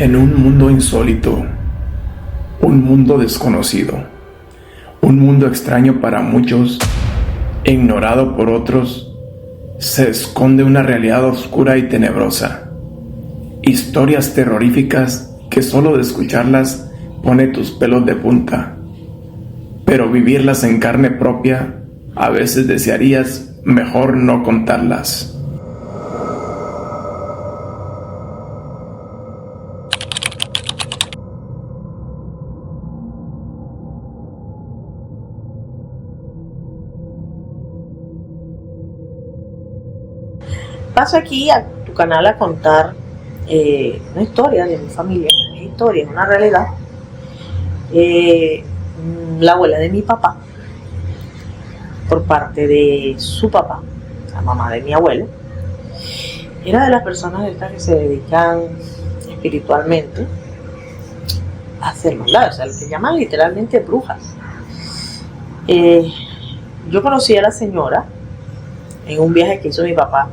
En un mundo insólito, un mundo desconocido, un mundo extraño para muchos e ignorado por otros, se esconde una realidad oscura y tenebrosa. Historias terroríficas que solo de escucharlas pone tus pelos de punta, pero vivirlas en carne propia, a veces desearías mejor no contarlas. Paso aquí a tu canal a contar una historia de mi familia, una historia, una realidad. La abuela de mi papá, por parte de su papá, la mamá de mi abuelo, era de las personas estas que se dedican espiritualmente a hacer maldad, o sea, lo que llaman literalmente brujas. Yo conocí a la señora en un viaje que hizo mi papá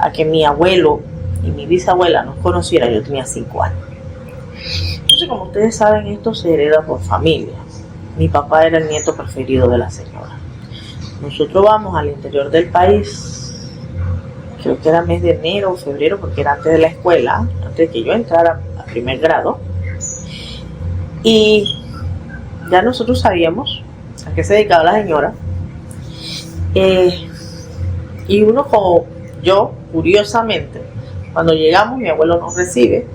a que mi abuelo y mi bisabuela nos conocieran. Yo tenía 5 años. Entonces, como ustedes saben, esto se hereda por familia. Mi papá era el nieto preferido de la señora. Nosotros vamos al interior del país, creo que era mes de enero o febrero, porque era antes de la escuela, antes de que yo entrara a primer grado, y ya nosotros sabíamos a qué se dedicaba la señora, y uno como yo, curiosamente, cuando llegamos, mi abuelo nos recibe,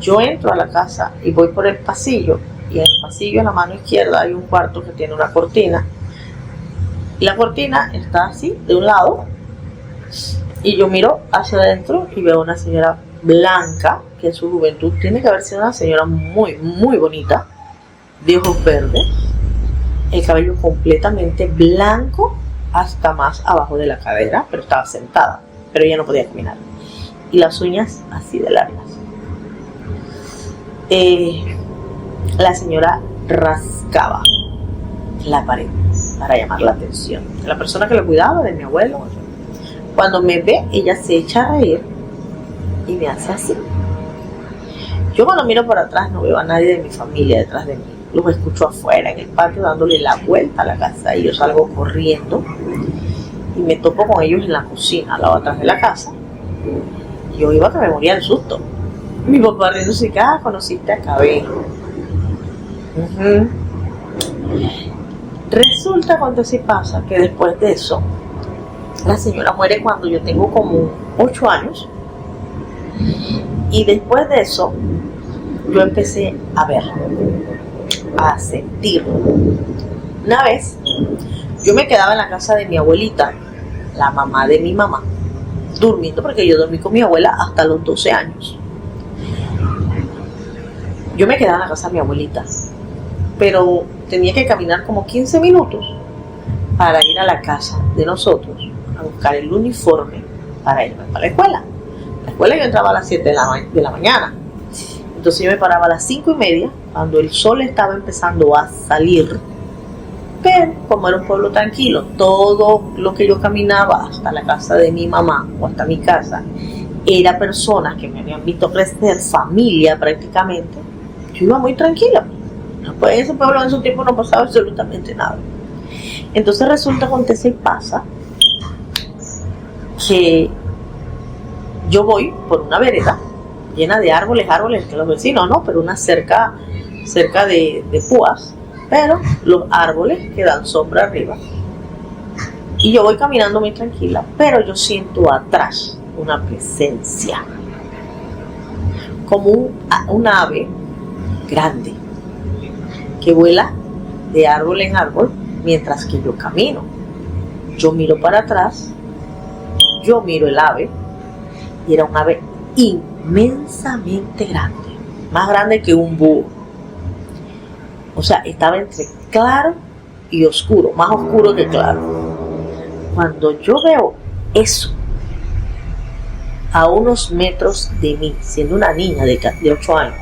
yo entro a la casa y voy por el pasillo, y en el pasillo, en la mano izquierda, hay un cuarto que tiene una cortina, y la cortina está así, de un lado, y yo miro hacia adentro y veo una señora blanca, que en su juventud tiene que haber sido una señora muy, muy bonita, de ojos verdes, el cabello completamente blanco hasta más abajo de la cadera, pero estaba sentada, pero ella no podía caminar, y las uñas así de largas. La señora rascaba la pared para llamar la atención. La persona que le cuidaba, de mi abuelo, cuando me ve, ella se echa a reír y me hace así. Yo cuando miro por atrás no veo a nadie de mi familia detrás de mí. Los escucho afuera en el patio dándole la vuelta a la casa, y yo salgo corriendo y me topo con ellos en la cocina, al lado atrás de la casa. Yo iba que me moría del susto. Mi papá riéndose, conociste a Cabello. Resulta, acontece y pasa que después de eso, la señora muere cuando yo tengo como 8 años. Y después de eso, yo empecé a ver, a sentir. Una vez, yo me quedaba en la casa de mi abuelita, la mamá de mi mamá, durmiendo, porque yo dormí con mi abuela hasta los 12 años. Yo me quedaba en la casa de mi abuelita, pero tenía que caminar como 15 minutos para ir a la casa de nosotros a buscar el uniforme para irme para la escuela. La escuela yo entraba a las 7 de la mañana. Entonces yo me paraba a las 5:30, cuando el sol estaba empezando a salir. Pero como era un pueblo tranquilo, todo lo que yo caminaba hasta la casa de mi mamá o hasta mi casa era personas que me habían visto crecer, familia prácticamente. Yo iba muy tranquila. Pues en ese pueblo en su tiempo no pasaba absolutamente nada. Entonces resulta, acontece y pasa que yo voy por una vereda llena de árboles que los vecinos no, pero una cerca de púas, pero los árboles que dan sombra arriba. Y yo voy caminando muy tranquila, pero yo siento atrás una presencia, como un ave grande que vuela de árbol en árbol mientras que yo camino. Yo miro para atrás, yo miro el ave, y era un ave inmensamente grande, más grande que un búho. O sea, estaba entre claro y oscuro, más oscuro que claro. Cuando yo veo eso a unos metros de mí, siendo una niña de 8 años,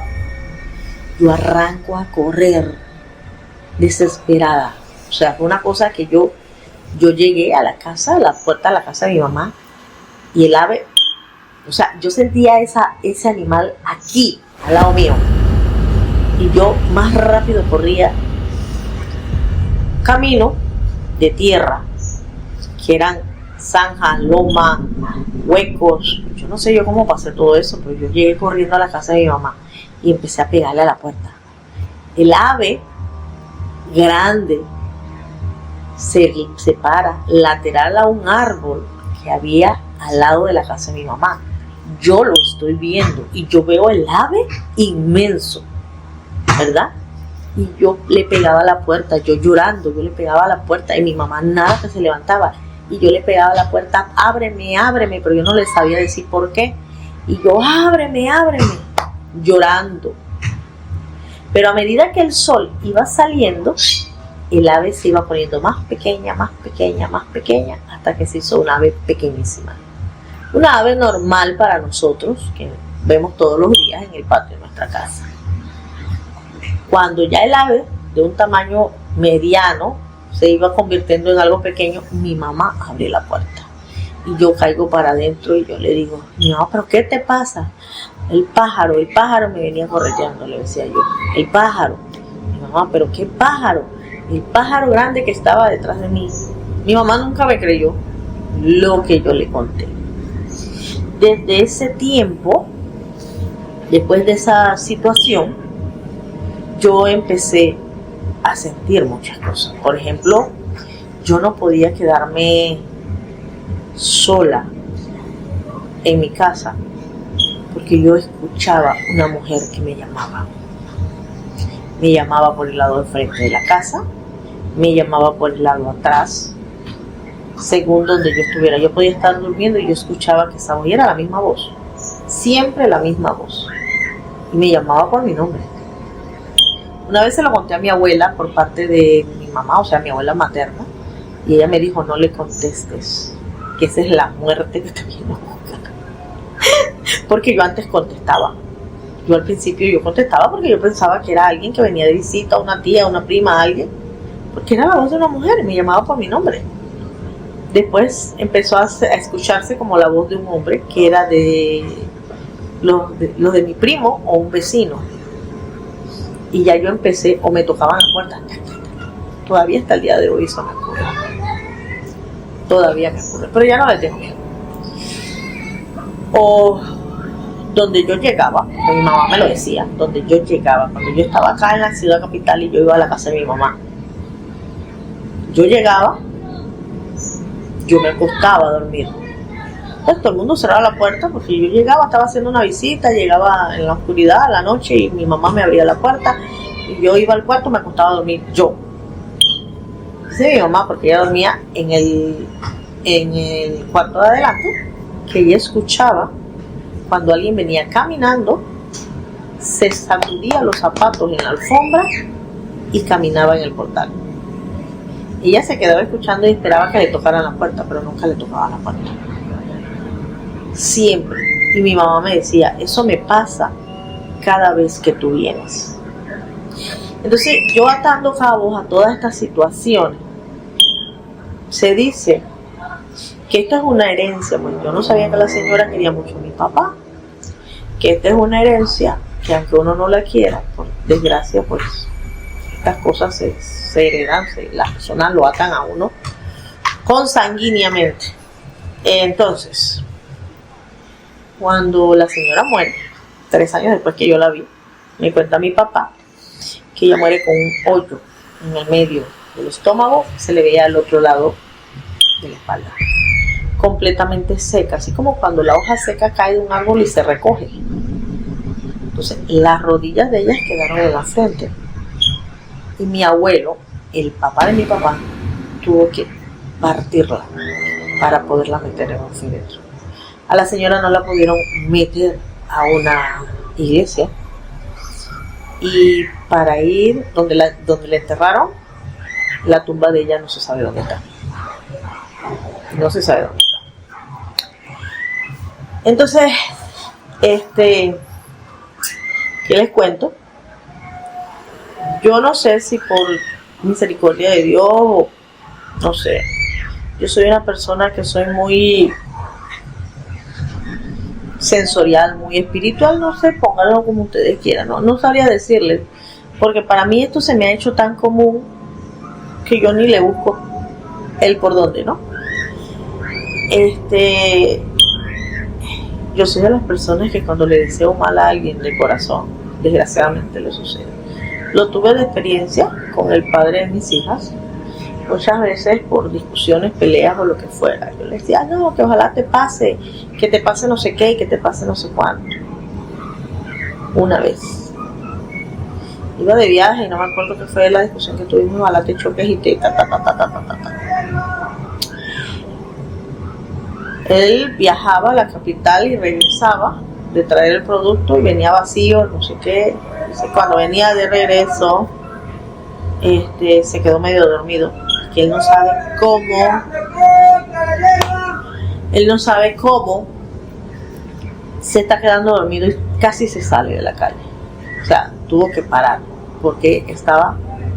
yo arranco a correr desesperada. O sea, fue una cosa que yo llegué a la casa, a la puerta de la casa de mi mamá, y el ave O sea, yo sentía ese animal aquí, al lado mío. Y yo más rápido corría. Camino de tierra, que eran zanjas, lomas, huecos. Yo no sé yo cómo pasé todo eso, pero yo llegué corriendo a la casa de mi mamá y empecé a pegarle a la puerta. El ave grande se para lateral a un árbol que había al lado de la casa de mi mamá. Yo lo estoy viendo y yo veo el ave inmenso, ¿verdad? Y yo le pegaba a la puerta, yo llorando, yo le pegaba a la puerta y mi mamá nada que se levantaba. Y yo le pegaba a la puerta, ábreme, ábreme, pero yo no le sabía decir por qué. Y yo, ábreme, ábreme, llorando. Pero a medida que el sol iba saliendo, el ave se iba poniendo más pequeña, más pequeña, más pequeña, hasta que se hizo una ave pequeñísima. Una ave normal para nosotros, que vemos todos los días en el patio de nuestra casa. Cuando ya el ave, de un tamaño mediano, se iba convirtiendo en algo pequeño, mi mamá abre la puerta. Y yo caigo para adentro y yo le digo, mi mamá, ¿pero qué te pasa? El pájaro me venía correteando, le decía yo. El pájaro. Mi mamá, ¿pero qué pájaro? El pájaro grande que estaba detrás de mí. Mi mamá nunca me creyó lo que yo le conté. Desde ese tiempo, después de esa situación, yo empecé a sentir muchas cosas. Por ejemplo, yo no podía quedarme sola en mi casa porque yo escuchaba una mujer que me llamaba. Me llamaba por el lado de frente de la casa, me llamaba por el lado atrás, según donde yo estuviera. Yo podía estar durmiendo y yo escuchaba que esa voz era la misma voz, siempre la misma voz, y me llamaba por mi nombre. Una vez se lo conté a mi abuela por parte de mi mamá, o sea, mi abuela materna, y ella me dijo, no le contestes, que esa es la muerte que te viene a buscar. Porque yo antes contestaba. Yo al principio yo contestaba porque yo pensaba que era alguien que venía de visita, una tía, una prima, alguien, porque era la voz de una mujer y me llamaba por mi nombre. Después empezó a escucharse como la voz de un hombre que era de los de mi primo o un vecino. Y ya yo empecé, o me tocaban la puerta. Todavía hasta el día de hoy eso me ocurre. Todavía me ocurre, pero ya no le tengo miedo. O donde yo llegaba, mi mamá me lo decía, donde yo llegaba, cuando yo estaba acá en la ciudad capital y yo iba a la casa de mi mamá, yo llegaba, yo me acostaba a dormir. Entonces todo el mundo cerraba la puerta porque yo llegaba, estaba haciendo una visita, llegaba en la oscuridad, a la noche, y mi mamá me abría la puerta y yo iba al cuarto, me acostaba a dormir yo. Dice mi mamá, porque ella dormía en el cuarto de adelante, que ella escuchaba cuando alguien venía caminando, se sacudía los zapatos en la alfombra y caminaba en el portal. Ella se quedaba escuchando y esperaba que le tocaran la puerta, pero nunca le tocaban la puerta. Siempre. Y mi mamá me decía, eso me pasa cada vez que tú vienes. Entonces, yo atando cabos a todas estas situaciones, se dice que esto es una herencia. Bueno, yo no sabía que la señora quería mucho a mi papá, que esta es una herencia que aunque uno no la quiera, por desgracia, pues estas cosas se heredan, las personas lo atan a uno consanguíneamente. Entonces, cuando la señora muere, 3 años después que yo la vi, me cuenta mi papá que ella muere con un hoyo en el medio del estómago, se le veía al otro lado de la espalda, completamente seca, así como cuando la hoja seca cae de un árbol y se recoge. Entonces las rodillas de ellas quedaron en la frente y mi abuelo, el papá de mi papá, tuvo que partirla para poderla meter en un féretro. A la señora no la pudieron meter a una iglesia, y para ir donde la enterraron, la tumba de ella no se sabe dónde está. No se sabe dónde está. Entonces, ¿qué les cuento? Yo no sé si por misericordia de Dios o no sé. Yo soy una persona que soy muy sensorial, muy espiritual, no sé, pónganlo como ustedes quieran, no sabría decirles, porque para mí esto se me ha hecho tan común que yo ni le busco el por dónde, ¿no? Yo soy de las personas que cuando le deseo mal a alguien de corazón, desgraciadamente le sucede. Lo tuve de experiencia con el padre de mis hijas, muchas veces por discusiones, peleas o lo que fuera. Yo le decía, no, que ojalá te pase, que te pase no sé qué y que te pase no sé cuánto. Una vez iba de viaje y no me acuerdo qué fue la discusión que tuvimos, ojalá te choques y te Él viajaba a la capital y regresaba de traer el producto y venía vacío, no sé qué. Cuando venía de regreso, se quedó medio dormido. Que él no sabe cómo se está quedando dormido y casi se sale de la calle. O sea, tuvo que parar porque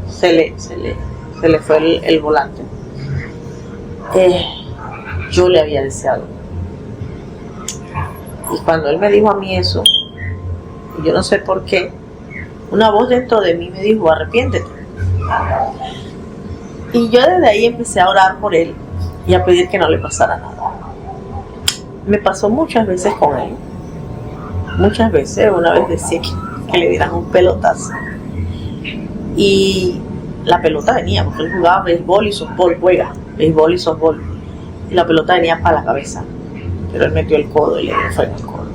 se le fue el volante. Yo le había deseado. Y cuando él me dijo a mí eso, yo no sé por qué, una voz dentro de mí me dijo, arrepiéntete. Y yo desde ahí empecé a orar por él y a pedir que no le pasara nada. Me pasó muchas veces con él. Muchas veces, una vez decía que le dieran un pelotazo. Y la pelota venía, porque él jugaba béisbol y softball, juega béisbol y softball. Y la pelota venía para la cabeza. Pero él metió el codo y le dio en el codo.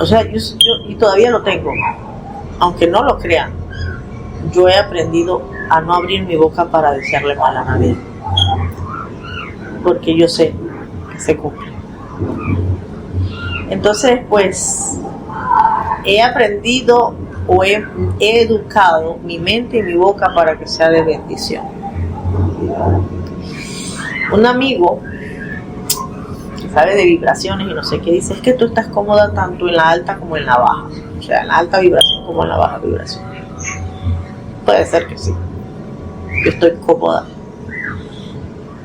O sea, yo y todavía lo tengo. Aunque no lo crean, yo he aprendido a no abrir mi boca para desearle mal a nadie. Porque yo sé que se cumple. Entonces, pues, he aprendido o he educado mi mente y mi boca para que sea de bendición. Un amigo que sabe de vibraciones y no sé qué dice, es que tú estás cómoda tanto en la alta como en la baja. O sea, en la alta vibración como en la baja vibración. Puede ser que sí. Yo estoy cómoda.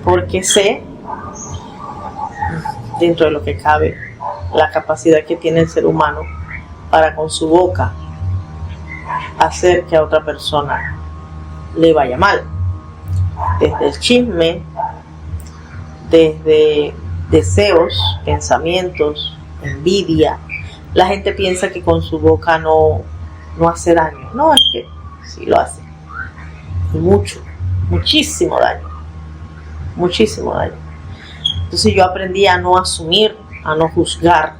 Porque sé, dentro de lo que cabe, la capacidad que tiene el ser humano para con su boca hacer que a otra persona le vaya mal. Desde el chisme, desde deseos, pensamientos, envidia. La gente piensa que con su boca no hace daño. No, es que sí lo hace. Y mucho, muchísimo daño. Muchísimo daño. Entonces yo aprendí a no asumir, a no juzgar,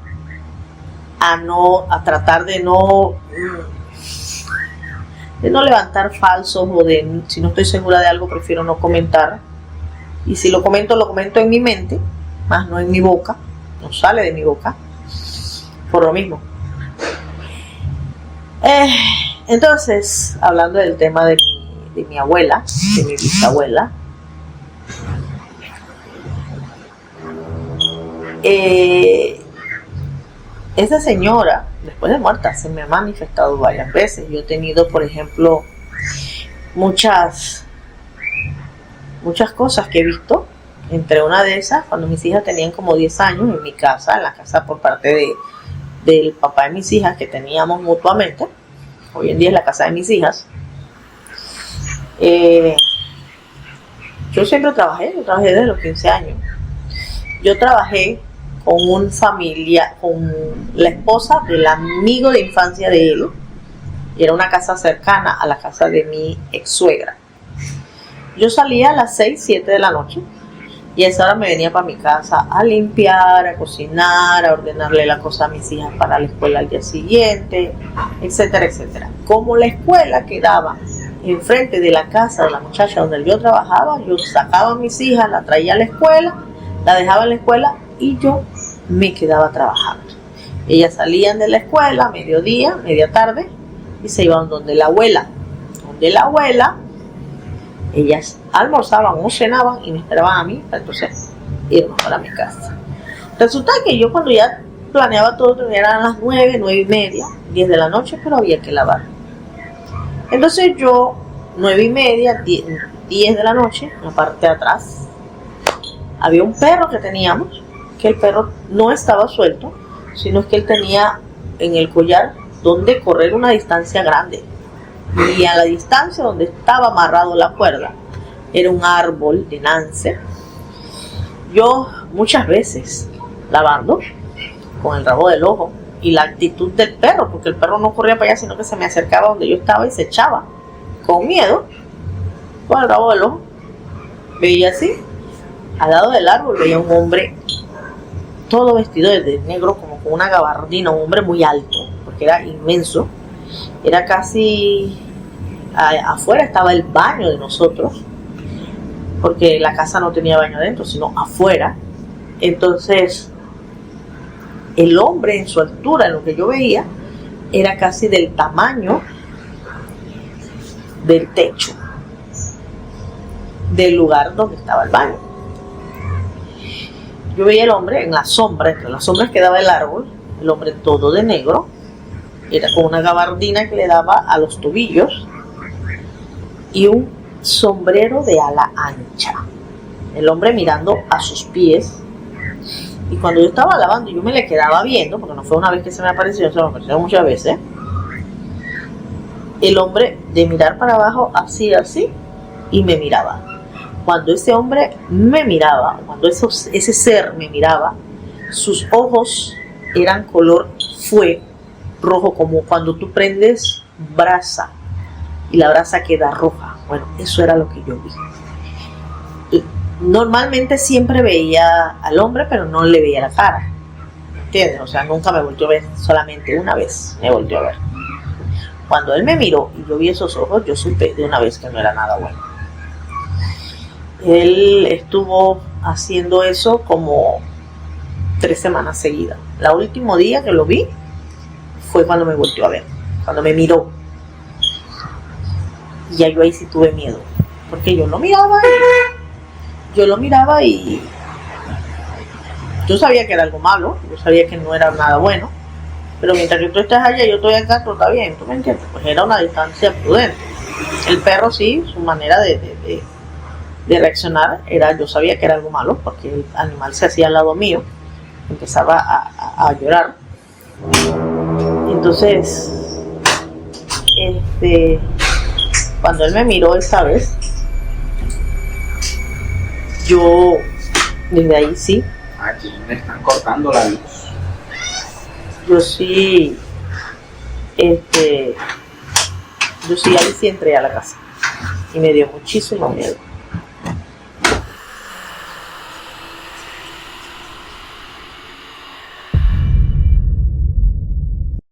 a tratar de no levantar falsos o si no estoy segura de algo prefiero no comentar. Y si lo comento en mi mente, más no en mi boca, no sale de mi boca, por lo mismo. Entonces, hablando del tema de mi abuela, de mi bisabuela, esa señora, después de muerta, se me ha manifestado varias veces. Yo he tenido, por ejemplo, muchas cosas que he visto. Entre una de esas, cuando mis hijas tenían como 10 años, en mi casa, en la casa por parte del papá de mis hijas, que teníamos mutuamente, hoy en día es la casa de mis hijas. Yo siempre trabajé desde los 15 años. Yo trabajé con con la esposa del amigo de infancia de él, y era una casa cercana a la casa de mi ex suegra. Yo salía a las 6, 7 de la noche y a esa hora me venía para mi casa a limpiar, a cocinar, a ordenarle la cosa a mis hijas para la escuela al día siguiente, etcétera, etcétera. Como la escuela quedaba enfrente de la casa de la muchacha donde yo trabajaba, yo sacaba a mis hijas, la traía a la escuela, la dejaba en la escuela y yo me quedaba trabajando. Ellas salían de la escuela a mediodía, media tarde, y se iban donde la abuela. Donde la abuela, ellas almorzaban o cenaban y me esperaban a mí para entonces irnos para mi casa. Resulta que yo cuando ya planeaba todo, eran las 9, 9:30, 10 de la noche, pero había que lavar. Entonces yo, 9:30, 10 de la noche, en la parte de atrás, había un perro que teníamos que el perro no estaba suelto, sino que él tenía en el collar donde correr una distancia grande. Y a la distancia donde estaba amarrado la cuerda era un árbol de nance. Yo muchas veces lavando con el rabo del ojo y la actitud del perro, porque el perro no corría para allá, sino que se me acercaba donde yo estaba y se echaba con miedo con el rabo del ojo. Veía así, al lado del árbol veía un hombre todo vestido de negro, como con una gabardina, un hombre muy alto, porque era inmenso. Era casi afuera estaba el baño de nosotros, porque la casa no tenía baño adentro, sino afuera. Entonces el hombre en su altura, en lo que yo veía, era casi del tamaño del techo del lugar donde estaba el baño. Yo veía el hombre en la sombra, entre las sombras que daba el árbol, el hombre todo de negro, era con una gabardina que le daba a los tobillos y un sombrero de ala ancha. El hombre mirando a sus pies. Y cuando yo estaba lavando, yo me le quedaba viendo, porque no fue una vez que se me apareció, se me apareció muchas veces. El hombre de mirar para abajo, así, y me miraba. Cuando ese hombre me miraba, cuando ese ser me miraba, sus ojos eran color fuego, rojo, como cuando tú prendes brasa y la brasa queda roja. Bueno, eso era lo que yo vi. Normalmente siempre veía al hombre, pero no le veía la cara, ¿entiendes? O sea, nunca me volteó a ver, solamente una vez me volteó a ver. Cuando él me miró y yo vi esos ojos, yo supe de una vez que no era nada bueno. Él estuvo haciendo eso como 3 semanas seguidas. El último día que lo vi fue cuando me volteó a ver, cuando me miró. Y ya yo ahí sí tuve miedo, porque yo lo miraba y yo sabía que era algo malo, yo sabía que no era nada bueno, pero mientras que tú estás allá, yo estoy acá, todo está bien, ¿tú me entiendes? Pues era una distancia prudente. El perro sí, su manera de reaccionar era, yo sabía que era algo malo, porque el animal se hacía al lado mío, empezaba a llorar. Entonces, cuando él me miró esta vez, yo desde ahí sí. Aquí me están cortando la luz. Yo sí, ahí sí entré a la casa y me dio muchísimo miedo.